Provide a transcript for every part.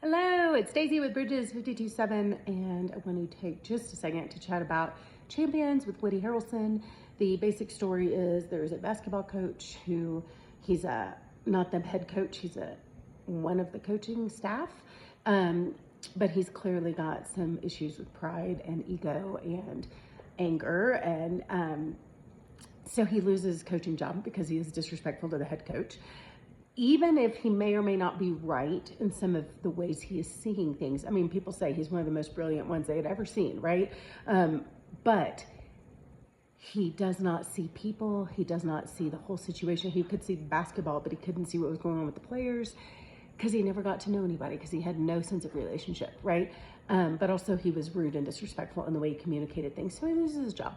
Hello, it's Daisy with Bridges 52.7, and I want to take just a second to chat about Champions with Woody Harrelson. The basic story is there's a basketball coach who he's not the head coach, he's one of the coaching staff, but he's clearly got some issues with pride and ego and anger, and so he loses his coaching job because he is disrespectful to the head coach. Even if he may or may not be right in some of the ways he is seeing things. I mean, people say he's one of the most brilliant ones they had ever seen, right? But he does not see people. He does not see the whole situation. He could see basketball, but he couldn't see what was going on with the players because he never got to know anybody because he had no sense of relationship, right? But also he was rude and disrespectful in the way he communicated things. So he loses his job.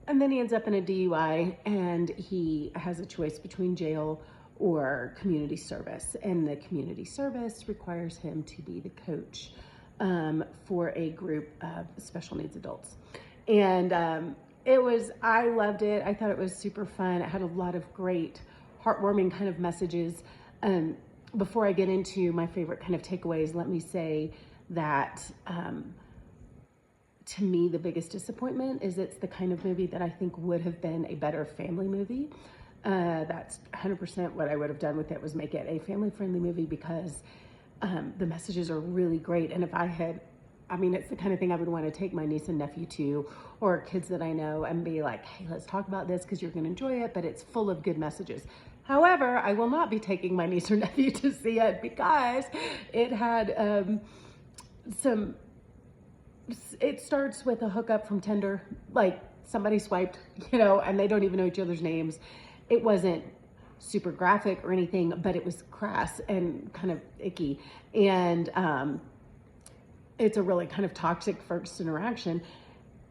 And then he ends up in a DUI, and he has a choice between jail or community service, and the community service requires him to be the coach for a group of special needs adults. And I loved it. I thought it was super fun. It had a lot of great heartwarming kind of messages. Before I get into my favorite kind of takeaways, let me say that to me, the biggest disappointment is it's the kind of movie that I think would have been a better family movie. That's 100% what I would have done with it, was make it a family-friendly movie, because the messages are really great. And if I had, it's the kind of thing I would want to take my niece and nephew to, or kids that I know, and be like, hey, let's talk about this because you're going to enjoy it, but it's full of good messages. However, I will not be taking my niece or nephew to see it because it had it starts with a hookup from Tinder, like somebody swiped, and they don't even know each other's names. It wasn't super graphic or anything, but it was crass and kind of icky. And it's a really kind of toxic first interaction,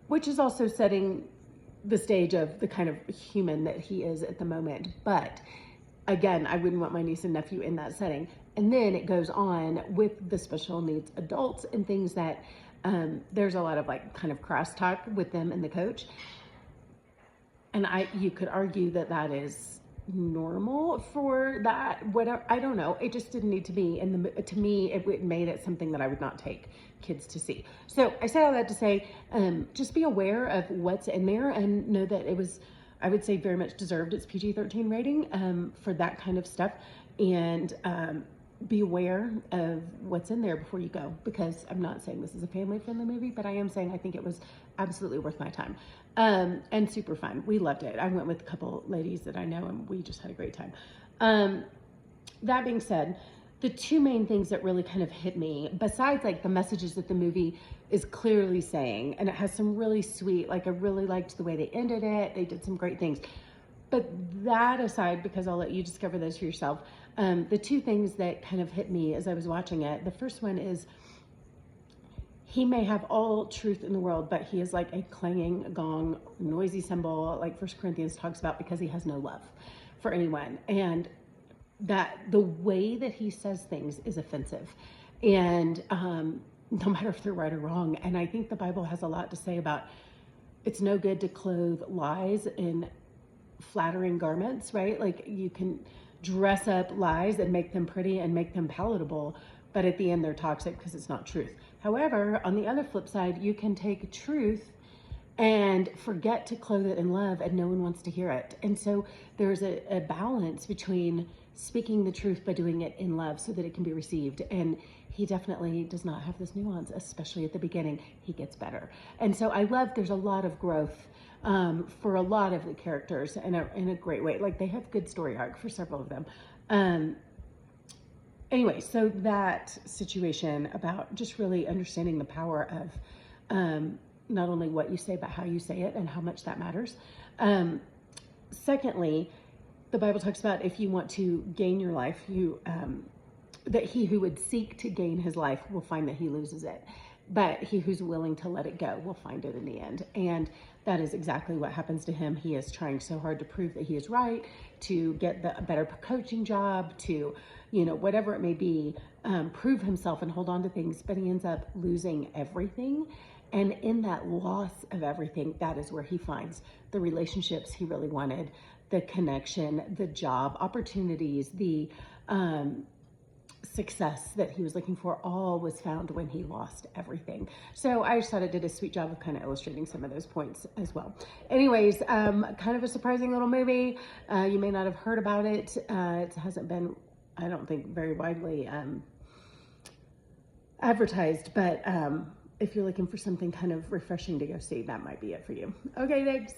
which is also setting the stage of the kind of human that he is at the moment. But again, I wouldn't want my niece and nephew in that setting. And then it goes on with the special needs adults and things that there's a lot of like kind of crosstalk with them and the coach. And you could argue that that is normal for that, whatever, I don't know. It just didn't need to be. And to me, it made it something that I would not take kids to see. So I say all that to say, just be aware of what's in there and know that it was, I would say, very much deserved its PG-13 rating for that kind of stuff. And be aware of what's in there before you go, because I'm not saying this is a family-friendly movie, but I am saying I think it was absolutely worth my time, and super fun. We loved it. I went with a couple ladies that I know, and we just had a great time. That being said, the two main things that really kind of hit me, besides like the messages that the movie is clearly saying, and it has some really sweet, like I really liked the way they ended it. They did some great things. But that aside, because I'll let you discover those for yourself, the two things that kind of hit me as I was watching it, the first one is he may have all truth in the world, but he is like a clanging gong, noisy cymbal, like 1 Corinthians talks about, because he has no love for anyone. And that the way that he says things is offensive. And no matter if they're right or wrong. And I think the Bible has a lot to say about it's no good to clothe lies in flattering garments, right? Like you can dress up lies and make them pretty and make them palatable, but at the end they're toxic because it's not truth. However, on the other flip side, you can take truth and forget to clothe it in love, and no one wants to hear it. And so there's a balance between speaking the truth but doing it in love so that it can be received. And he definitely does not have this nuance, especially at the beginning. He gets better. And so I love there's a lot of growth for a lot of the characters in a great way. Like they have good story arc for several of them. Anyway, so that situation about just really understanding the power of not only what you say, but how you say it and how much that matters. Secondly, the Bible talks about if you want to gain your life, that he who would seek to gain his life will find that he loses it. But he who's willing to let it go will find it in the end. And that is exactly what happens to him. He is trying so hard to prove that he is right, to get a better coaching job, to, whatever it may be, prove himself and hold on to things. But he ends up losing everything. And in that loss of everything, that is where he finds the relationships he really wanted, the connection, the job opportunities, the success that he was looking for all was found when he lost everything. So I just thought it did a sweet job of kind of illustrating some of those points as well. Anyways, kind of a surprising little movie. You may not have heard about it. It hasn't been, I don't think, very widely advertised, but if you're looking for something kind of refreshing to go see, that might be it for you. Okay, thanks.